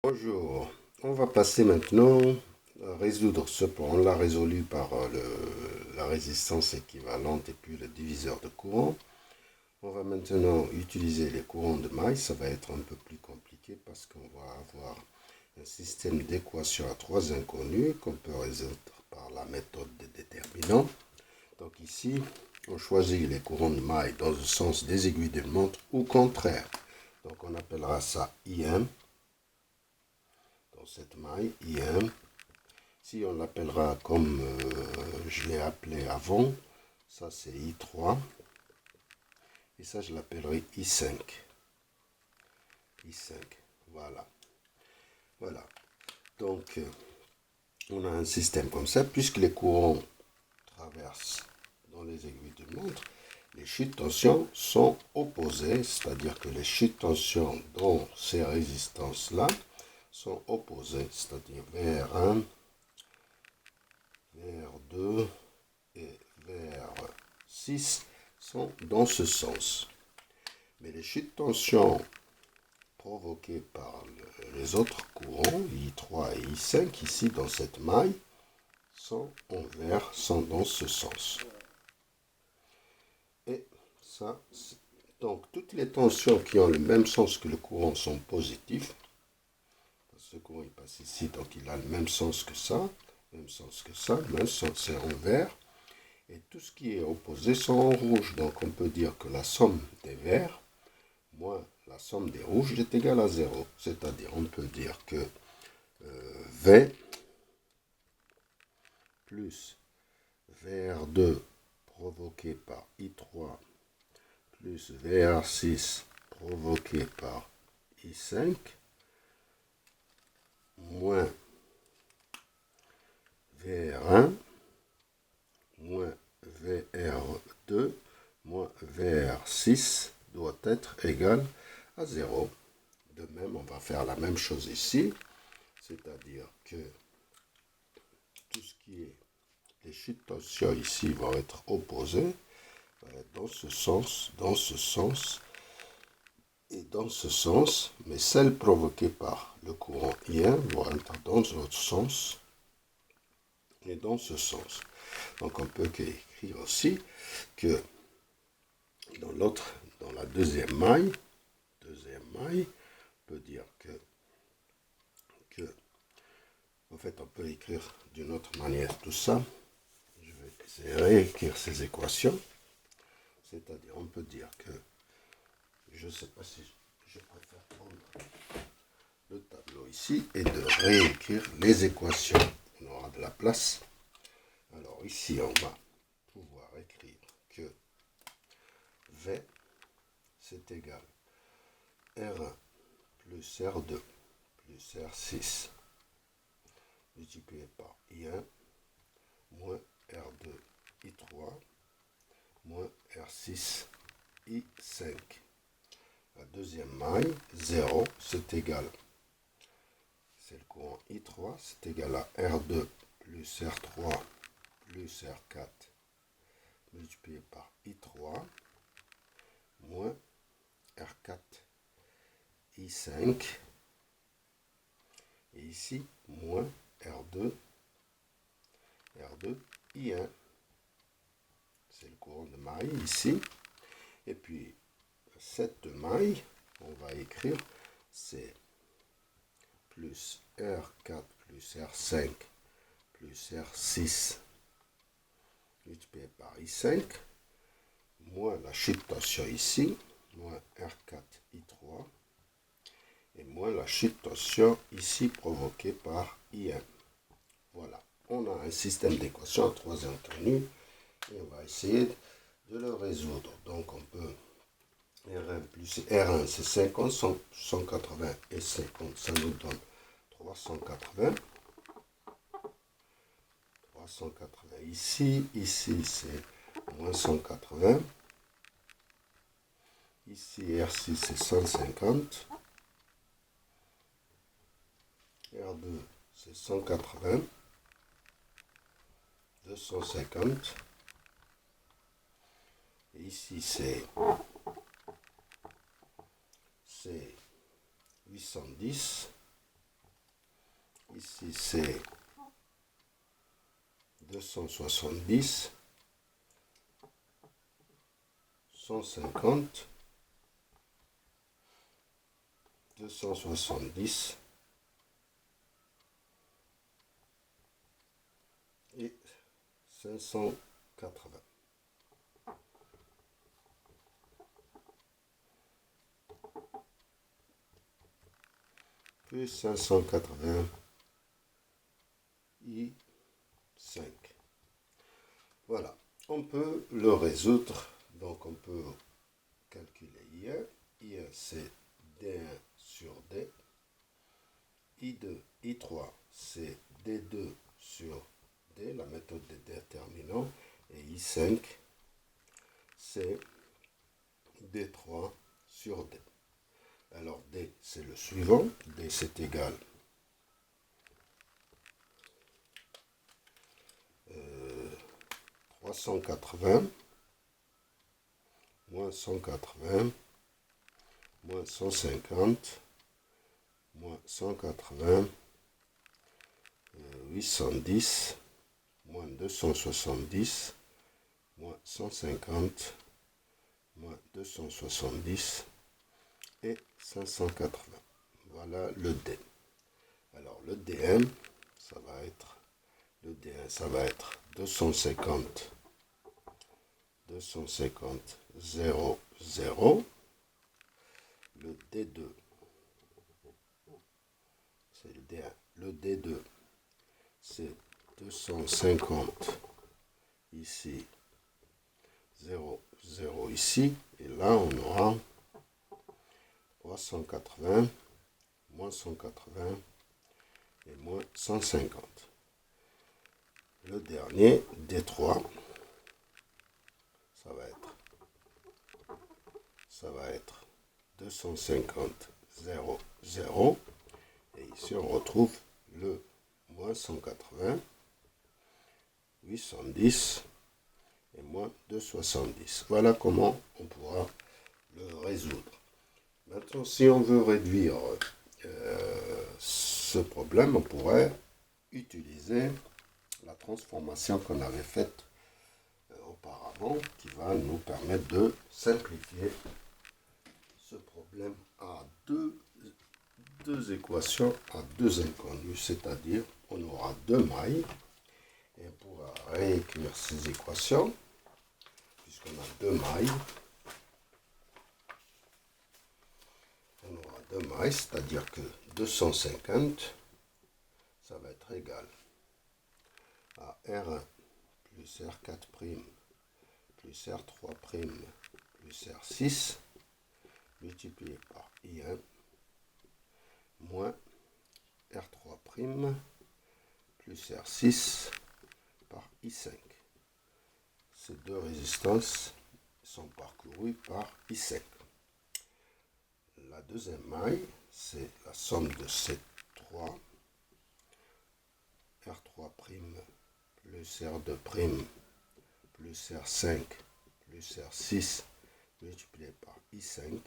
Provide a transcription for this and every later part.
Bonjour, on va passer maintenant à résoudre ce point. On l'a résolu par la résistance équivalente et puis le diviseur de courant. On va maintenant utiliser les courants de maille. Ça va être un peu plus compliqué parce qu'on va avoir un système d'équations à trois inconnus qu'on peut résoudre par la méthode des déterminants. Donc ici, on choisit les courants de maille dans le sens des aiguilles d'une montre ou contraire. Donc on appellera ça IM. Cette maille IM, si on l'appellera comme je l'ai appelé avant, ça c'est I3, et ça je l'appellerai I5. I5, voilà. Voilà. Donc, on a un système comme ça, puisque les courants traversent dans les aiguilles de montre, les chutes de tension sont opposées, c'est-à-dire que les chutes de tension dans ces résistances-là sont opposées, c'est-à-dire VR1, VR2 et VR6 sont dans ce sens. Mais les chutes de tension provoquées par les autres courants, I3 et I5, ici dans cette maille, sont en vert, sont dans ce sens. Et ça, donc toutes les tensions qui ont le même sens que le courant sont positives. Ce courant il passe ici, donc il a le même sens que ça, même sens que ça, même sens c'est en vert. Et tout ce qui est opposé sont en rouge. Donc on peut dire que la somme des verts moins la somme des rouges est égale à 0. C'est-à-dire on peut dire que V plus VR2 provoqué par I3 plus VR6 provoqué par I5 moins VR1 moins VR2 moins VR6 doit être égal à 0. De même, on va faire la même chose ici, c'est-à-dire que tout ce qui est les chutes de tension ici vont être opposées, va être dans ce sens et dans ce sens, mais celles provoquées par le courant I1 vont être dans l'autre sens et dans ce sens. Donc on peut écrire aussi que dans la deuxième maille, on peut dire que en fait on peut écrire d'une autre manière tout ça. Je vais essayer de réécrire ces équations. C'est-à-dire on peut dire que je ne sais pas si je préfère prendre le tableau ici et de réécrire les équations. On aura de la place. Alors ici on va pouvoir écrire que V c'est égal R1 plus R2 plus R6 multiplié par I1 moins R2 I3 moins R6 I5. La deuxième maille, 0, c'est égal, c'est le courant I3, c'est égal à R2 plus R3 plus R4 multiplié par I3 moins R4 I5 et ici moins R2 I1. C'est le courant de maille ici. Et puis cette maille, on va écrire c'est plus R4 plus R5 plus R6 multiplié par I5 moins la chute de tension ici, moins R4 I3 et moins la chute de tension ici provoquée par IM. Voilà, on a un système d'équations à trois inconnues et on va essayer de le résoudre. Donc on peut R1 plus R1 c'est 50, 180 et 50, ça nous donne 380. 380 ici, ici c'est moins 180. Ici R6 c'est 150. R2 c'est 180. 250. Et ici c'est 810. Ici, c'est 270, 150, 270 et 580. Plus 580 et 5. Voilà, on peut le résoudre. Donc on peut calculer I1. I1 c'est D1 sur D. I2, I3 c'est D2 sur D, la méthode des déterminants. Et I5 c'est D3 sur D. Alors D c'est le suivant. D c'est égal 380 moins 180 moins 150 moins 180 810 moins 270 moins 150 moins 270 et 580. Voilà le D. Alors le D1, ça va être 250 0 0. Le D2, c'est le D1. Le D2, c'est 250 ici, 0 0 ici. Et là, on aura 380 moins 180 et moins 150. Le dernier, D3, ça va être 250 0 0. Et ici, on retrouve le moins 180, 810 et moins 270. Voilà comment on pourra le résoudre. Maintenant, si on veut réduire ce problème, on pourrait utiliser la transformation qu'on avait faite auparavant, qui va nous permettre de simplifier ce problème à deux équations à deux inconnus, c'est-à-dire on aura deux mailles et on pourra réécrire ces équations puisqu'on a deux mailles. On aura deux mailles, c'est-à-dire que 250, ça va être égal à R1 plus R4' plus R3' plus R6 multiplié par I1 moins R3' plus R6 par I5. Ces deux résistances sont parcourues par I5. La deuxième maille, c'est la somme de ces trois, R3' plus R2' plus R5 plus R6 multiplié par I5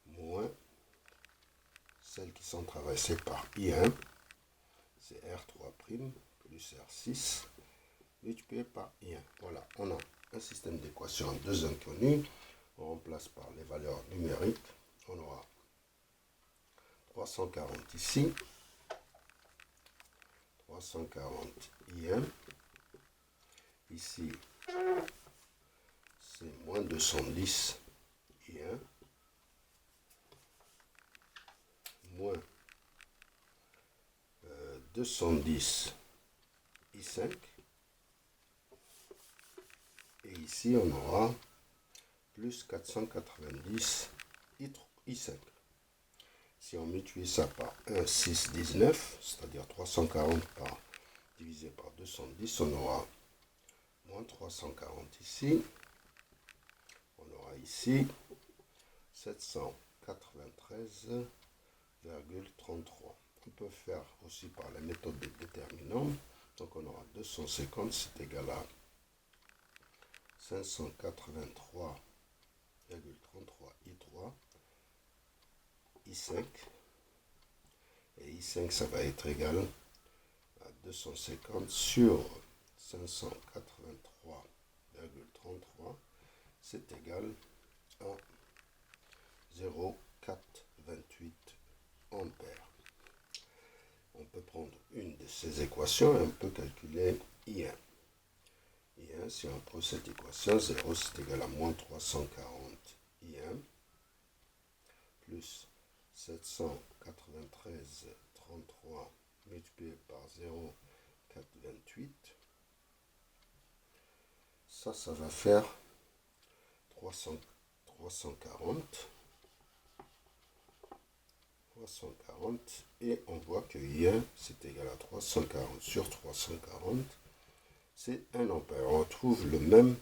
moins celles qui sont traversées par I1, c'est R3' plus R6 multiplié par I1. Voilà, on a un système d'équations en deux inconnus. On remplace par les valeurs numériques. On aura 340 ici, 340 I1. Ici, c'est moins 210 I1, moins 210 I5. Et ici, on aura plus 490 I5. Si on multiplie ça par 1, 6, 19, c'est-à-dire 340 divisé par 210, on aura moins 340 ici. On aura ici 793,33. On peut faire aussi par la méthode des déterminants. Donc on aura 250, c'est égal à 583,33 I3, I5. Et I5, ça va être égal à 250 sur 583,33. C'est égal à 0,428 ampères. On peut prendre une de ces équations et on peut calculer I1. I1, si on prend cette équation, 0 c'est égal à moins 340 I1 plus 793,33 multiplié par 0,428. Ça va faire 340. Et on voit que I1 c'est égal à 340 sur 340. C'est 1 ampère. On retrouve le même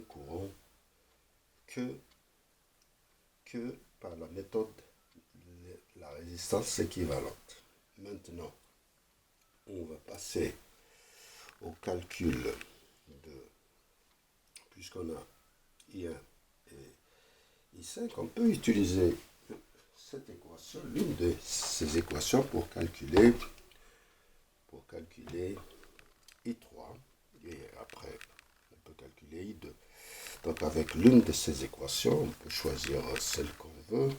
courant que par la méthode la résistance équivalente. Maintenant, on va passer au calcul de, puisqu'on a I1 et I5, on peut utiliser cette équation, l'une de ces équations pour calculer I3 et après on peut calculer I2. Donc avec l'une de ces équations, on peut choisir celle qu'on veut. On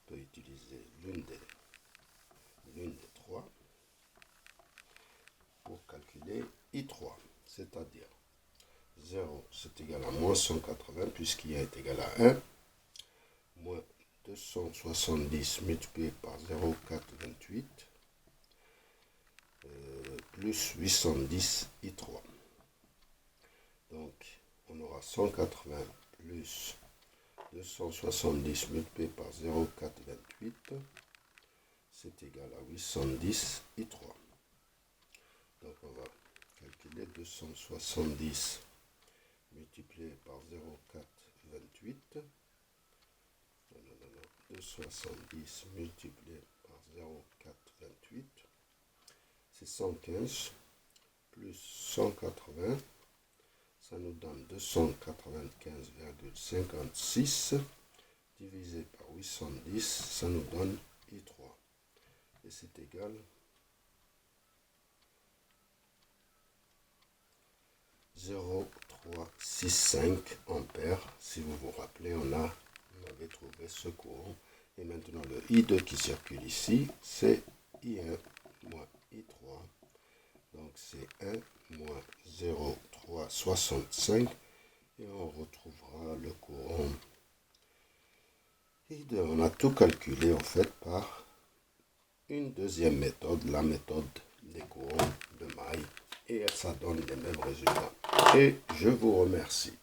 peut utiliser l'une des trois pour calculer I3, c'est-à-dire 0 c'est égal à moins 180 puisqu'I est égal à 1, moins 270 multiplié par 0,428 plus 810 I3. Donc on aura 180 plus 270 multiplié par 0,428, c'est égal à 810 I3. Donc on va calculer 270 multiplié par 0,428. 270 multiplié par 0,428, c'est 115 plus 180. Ça nous donne 295,56 divisé par 810, ça nous donne I3. Et c'est égal à 0,365 ampères. Si vous vous rappelez, on avait trouvé ce courant. Et maintenant, le I2 qui circule ici, c'est I1 moins I3. Donc, c'est 1 moins 0,365. Et on retrouvera le courant I2. On a tout calculé, en fait, par une deuxième méthode, la méthode des courants de maille. Et ça donne les mêmes résultats. Et je vous remercie.